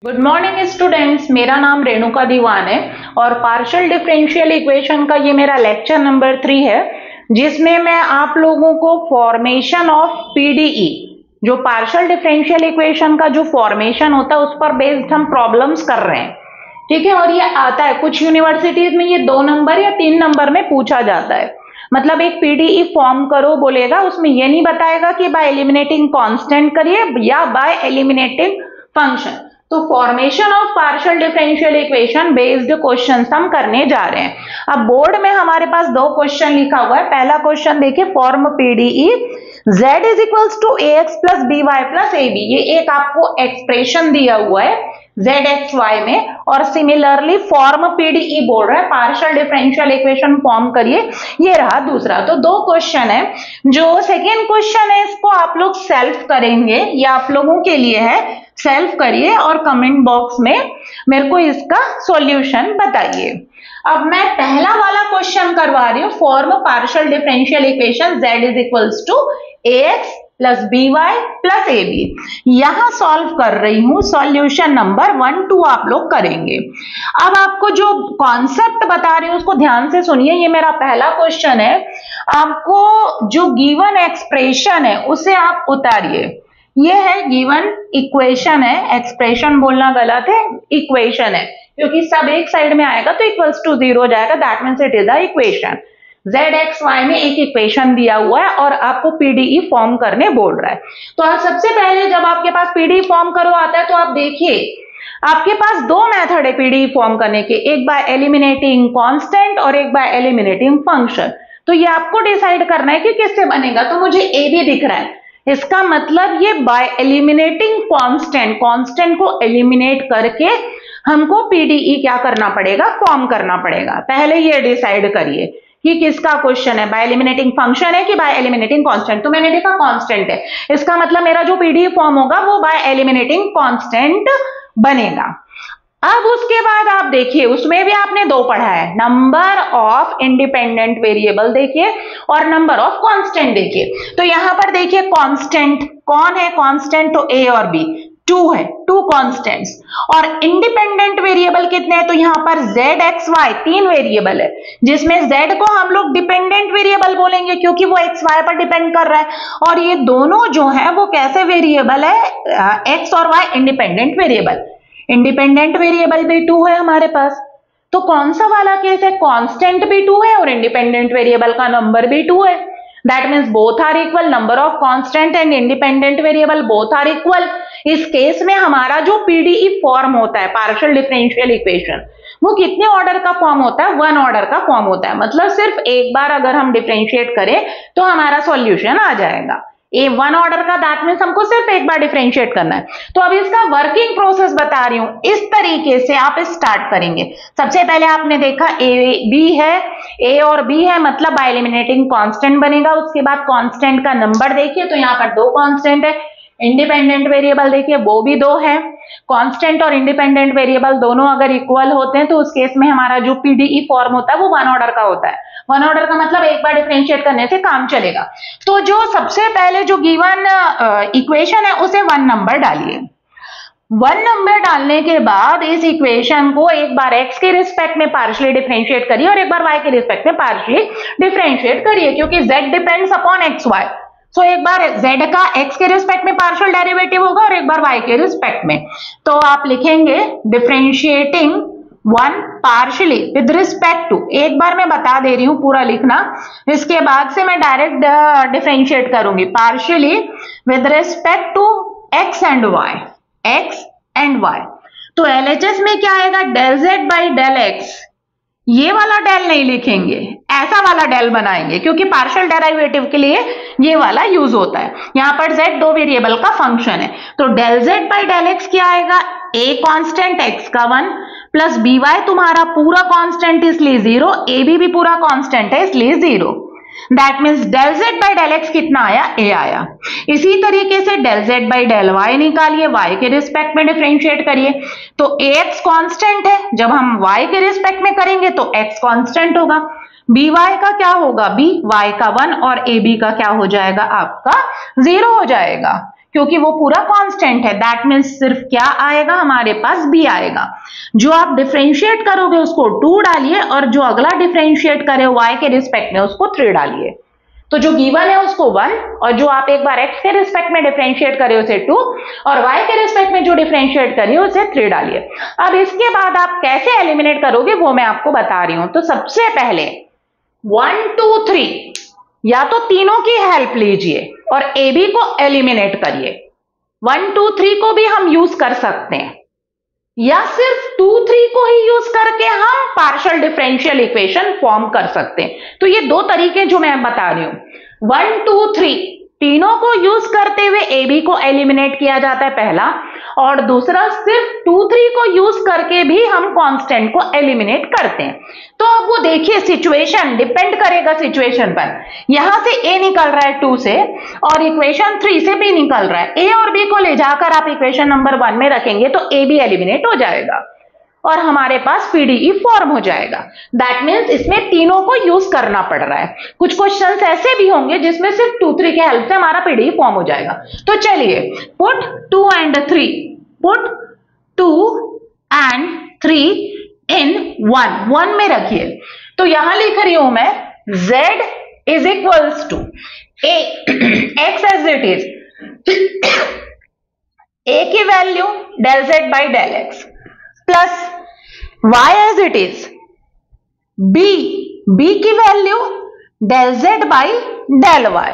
Good morning students, मेरा नाम रेणुका दीवान है और पार्शियल डिफरेंशियल इक्वेशन का ये मेरा लेक्चर नंबर 3 है, जिसमें मैं आप लोगों को फॉर्मेशन ऑफ पीडीई, जो पार्शियल डिफरेंशियल इक्वेशन का जो फॉर्मेशन होता है उस पर बेस्ड हम प्रॉब्लम्स कर रहे हैं। ठीक है, और ये आता है कुछ यूनिवर्सिटीज में, ये 2 नंबर या 3 नंबर में पूछा जाता है। मतलब एक पीडीई फॉर्म करो बोलेगा, उसमें ये नहीं बताएगा कि बाय एलिमिनेटिंग कांस्टेंट करिए या बाय एलिमिनेटिंग फंक्शन। तो formation of partial differential equation based question हम करने जा रहे हैं। अब बोर्ड में हमारे पास 2 क्वेश्चन लिखा हुआ है। पहला क्वेश्चन देखिए, form PDE z is equals to ax plus by plus ab। ये एक आपको एक्सप्रेशन दिया हुआ है zxy में, और सिमिलरली फॉर्म पीडीई बोल रहा है पार्शियल डिफरेंशियल इक्वेशन फॉर्म करिए। ये रहा दूसरा। तो 2 क्वेश्चन है। जो सेकेंड क्वेश्चन है इसको आप लोग सेल्फ करेंगे, या आप लोगों के लिए है, सेल्फ करिए और कमेंट बॉक्स में मेरे को इसका सॉल्यूशन बताइए। अब मैं पहला वाला क्वेश्चन करवा रही हूँ, form partial differential equation z is equals to ax plus by plus ab। यहां सॉल्व कर रही हूं, सॉल्यूशन नंबर 1, 2 आप लोग करेंगे। अब आपको जो कॉन्सेप्ट बता रही हूं उसको ध्यान से सुनिए। ये मेरा पहला क्वेश्चन है। आपको जो गिवन एक्सप्रेशन है उसे आप उतारिए। ये है गिवन इक्वेशन है, एक्सप्रेशन बोलना गलत है, इक्वेशन है, क्योंकि सब एक साइड में आएगा तो इक्वल्स टू 0 हो जाएगा। That means it is the equation. zxy में एक इक्वेशन दिया हुआ है और आपको पीडीई फॉर्म करने बोल रहा है। तो आप सबसे पहले जब आपके पास पीडीई फॉर्म करो आता है तो आप देखिए आपके पास 2 मेथड है पीडीई फॉर्म करने के, एक बाय एलिमिनेटिंग कांस्टेंट और एक बाय एलिमिनेटिंग फंक्शन। तो ये आपको डिसाइड करना है कि किससे बनेगा। तो मुझे ए भी दिख रहा है, इसका मतलब ये बाय एलिमिनेटिंग कांस्टेंट, कांस्टेंट को एलिमिनेट करके हमको पीडीई क्या करना पड़ेगा, फॉर्म करना पड़ेगा। पहले ये डिसाइड करिए कि किसका क्वेश्चन है, बाय एलिमिनेटिंग फंक्शन है कि बाय एलिमिनेटिंग कांस्टेंट। तो मैंने देखा कांस्टेंट है, इसका मतलब मेरा जो पीडीई फॉर्म होगा वो बाय एलिमिनेटिंग कांस्टेंट बनेगा। अब उसके बाद आप देखिए, उसमें भी आपने 2 पढ़ा है, नंबर ऑफ इंडिपेंडेंट वेरिएबल देखिए और नंबर ऑफ कांस्टेंट देखिए। तो यहां पर देखिए कांस्टेंट कौन है, कांस्टेंट तो a और b, 2 है, 2 कांस्टेंट्स। और इंडिपेंडेंट वेरिएबल कितने हैं, तो यहां पर z x y 3 वेरिएबल है, जिसमें z को हम लोग डिपेंडेंट वेरिएबल बोलेंगे क्योंकि वो x y पर डिपेंड कर रहा है। और ये दोनों जो है वो कैसे वेरिएबल है, x और y independent variable. Independent variable भी 2 है हमारे पास। तो कौन सा वाला केस है, कांस्टेंट भी 2 है और इंडिपेंडेंट वेरिएबल का नंबर भी 2 है। That means both are equal, number of constant and independent variable both are equal. इस केस में हमारा जो पीडीई फॉर्म होता है पार्शियल डिफरेंशियल इक्वेशन, वो कितने ऑर्डर का फॉर्म होता है, 1 ऑर्डर का फॉर्म होता है। मतलब सिर्फ एक बार अगर हम डिफरेंशिएट करें तो हमारा सॉल्यूशन आ जाएगा। ए 1 ऑर्डर का, दैट मीन्स हमको सिर्फ एक बार डिफरेंशिएट करना है। तो अब इसका वर्किंग प्रोसेस बता रही हूं, इस तरीके से आप स्टार्ट करेंगे। सबसे पहले आपने देखा ए बी है, ए और बी है, मतलब बाय एलिमिनेटिंग कांस्टेंट बनेगा। उसके बाद कांस्टेंट का नंबर देखिए, तो यहाँ पर 2 कांस्टेंट है। इंडिपेंडेंट वेरिएबल देखिए, वो भी 2 है। कांस्टेंट और इंडिपेंडेंट वेरिएबल दोनों अगर इक्वल होते हैं तो उस केस में हमारा जो पीडीई फॉर्म होता है वो 1 ऑर्डर का होता है। 1 ऑर्डर का मतलब एक बार डिफरेंशिएट करने से काम चलेगा। तो जो सबसे पहले जो गिवन इक्वेशन है उसे 1 नंबर डालिए। 1 नंबर डालने के बाद इस इक्वेशन को एक बार x के रिस्पेक्ट में पार्शियली डिफरेंशिएट करिए और एक बार y के रिस्पेक्ट में पार्शियली डिफरेंशिएट करिए, क्योंकि z depends upon X Y. So एक बार z का x के रिस्पेक्ट में पार्शियल डेरिवेटिव होगा और एक बार y के रिस्पेक्ट में। तो आप लिखेंगे differentiating 1 partially with respect to, एक बार मैं बता दे रही हूं पूरा लिखना, इसके बाद से मैं डायरेक्ट डिफरेंशिएट करूंगी, partially with respect to x and y, x and y। तो एलएचएस में क्या आएगा, del z by del x। ये वाला डेल नहीं लिखेंगे, ऐसा वाला डेल बनाएंगे, क्योंकि पार्शियल डेरिवेटिव के लिए ये वाला यूज होता है। यहां पर z 2 वेरिएबल का फंक्शन है। तो del z by del x क्या आएगा, a कांस्टेंट x का 1 प्लस by तुम्हारा पूरा कांस्टेंट इसलिए 0, ab भी पूरा कांस्टेंट है इसलिए 0। That means del z by del x कितना आया, a आया। इसी तरीके से del z by del y निकालिए, y के रिस्पेक्ट में डिफरेंशिएट करिए। तो ax कांस्टेंट है, जब हम y के रिस्पेक्ट में करेंगे तो x कांस्टेंट होगा। by का क्या होगा, b, y का 1 और ab का क्या हो जाएगा, आपका 0 हो जाएगा। क्योंकि वो पूरा कांस्टेंट है। दैट मीन्स सिर्फ क्या आएगा हमारे पास, बी आएगा। जो आप डिफरेंशिएट करोगे उसको 2 डालिए और जो अगला डिफरेंशिएट करे y के रिस्पेक्ट में उसको 3 डालिए। तो जो गिवन है उसको 1 और जो आप एक बार x के रिस्पेक्ट में डिफरेंशिएट करे उसे 2 और y के रिस्पेक्ट में जो डिफरेंशिएट करिए उसे 3 डालिए। अब इसके बाद आप कैसे एलिमिनेट करोगे वो मैं आपको बता रही हूं। तो सबसे पहले 1 2 3 या तो तीनों की हेल्प लीजिए और ए बी को एलिमिनेट करिए। 1 2 3 को भी हम यूज कर सकते हैं या सिर्फ 2 3 को ही यूज करके हम पार्शियल डिफरेंशियल इक्वेशन फॉर्म कर सकते हैं। तो ये दो तरीके जो मैं बता रही हूं, 1 2 3 तीनों को यूज करते हुए ए बी को एलिमिनेट किया जाता है पहला, और दूसरा सिर्फ 2 3 को यूज करके भी हम कांस्टेंट को एलिमिनेट करते हैं। तो अब वो देखिए सिचुएशन डिपेंड करेगा सिचुएशन पर। यहां से ए निकल रहा है 2 से और इक्वेशन 3 से बी निकल रहा है। ए और बी को ले जाकर आप इक्वेशन नंबर 1 में रखेंगे तो ए बी एलिमिनेट हो जाएगा और हमारे पास पीडीई फॉर्म हो जाएगा। दैट मीन्स इसमें तीनों को यूज करना पड़ रहा है। कुछ क्वेश्चंस ऐसे भी होंगे जिसमें सिर्फ 2 3 के हेल्प से हमारा पीडीई फॉर्म हो जाएगा। तो चलिए put 2 and 3, put 2 and 3 in 1 में रखिए। तो यहां लिख रही हूं मैं z is equals to x as it is, a की value del z by del x plus y as it is, b की value del z by del y,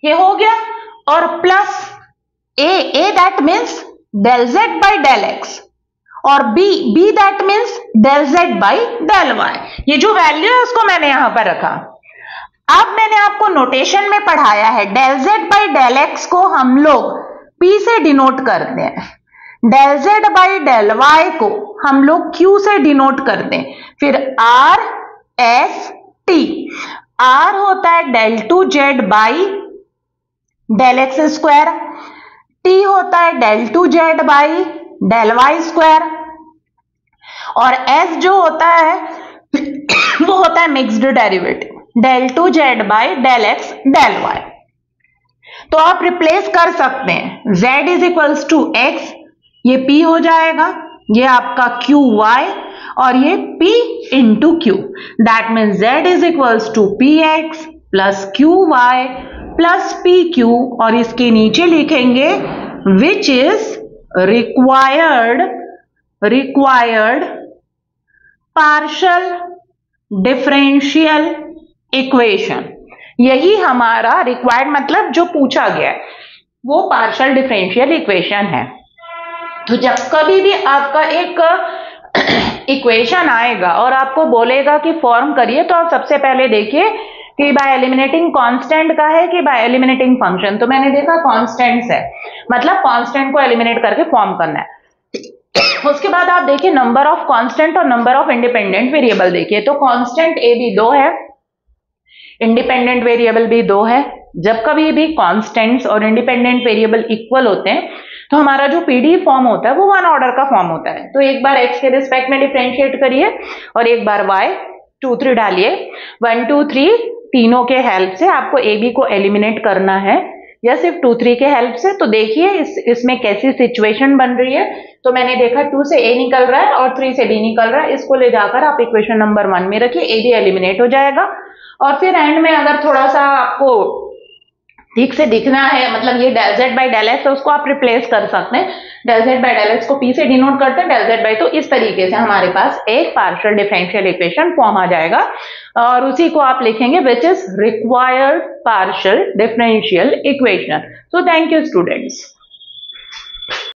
ये हो गया, और plus a that means del z by del x और b that means del z by del y। ये जो value है उसको मैंने यहां पर रखा। अब मैंने आपको नोटेशन में पढ़ाया है del z by del x को हम लोग p से डिनोट करते हैं, del z by del y को हम लोग q से डिनोट करते हैं, फिर r s t, r होता है del 2z by del x square, t होता है del 2z by del y square और s जो होता है वो होता है mixed derivative del 2z by del x del y। तो आप रिप्लेस कर सकते हैं, z is equals to x, ये p हो जाएगा, ये आपका q y और ये p into q। That means z is equals to px plus q y plus pq और इसके नीचे लिखेंगे which is required partial differential equation. यही हमारा रिक्वायर्ड मतलब जो पूछा गया है वो पार्शियल डिफरेंशियल इक्वेशन है। तो जब कभी भी आपका एक इक्वेशन आएगा और आपको बोलेगा कि फॉर्म करिए, तो आप सबसे पहले देखिए कि बाय एलिमिनेटिंग कांस्टेंट का है कि बाय एलिमिनेटिंग फंक्शन। तो मैंने देखा कांस्टेंट्स है, मतलब कांस्टेंट को एलिमिनेट करके फॉर्म करना है। उसके बाद आप देखिए नंबर ऑफ कांस्टेंट और नंबर ऑफ इंडिपेंडेंट वेरिएबल देखिए। तो कांस्टेंट ए भी 2 है, इंडिपेंडेंट वेरिएबल भी 2 है। जब कभी भी कांस्टेंट्स और इंडिपेंडेंट वेरिएबल इक्वल होते हैं तो हमारा जो पीडी फॉर्म होता है वो 1 ऑर्डर का फॉर्म होता है। तो एक बार x के रिस्पेक्ट में डिफरेंशिएट करिए और एक बार y 2 3 डालिए। 1 2 3 तीनों के हेल्प से आपको ए बी को एलिमिनेट करना है या सिर्फ 2 3 के हेल्प से। तो देखिए इसमें कैसी सिचुएशन बन रही है। तो मैंने देखा 2 से a निकल रहा है और 3 से b निकल रहा है, इसको ले जाकर आप इक्वेशन नंबर 1 में रखिए, ए बी एलिमिनेट हो जाएगा। और फिर एंड में अगर थोड़ा सा आपको ठीक से दिखना है, मतलब ये del z by del x, तो उसको आप रिप्लेस कर सकते हैं। del z by del x को p से डिनोट करते हैं, del z by, तो इस तरीके से हमारे पास एक पार्शियल डिफरेंशियल इक्वेशन फॉर्म आ जाएगा और उसी को आप लिखेंगे which is required partial differential equation. So thank you students.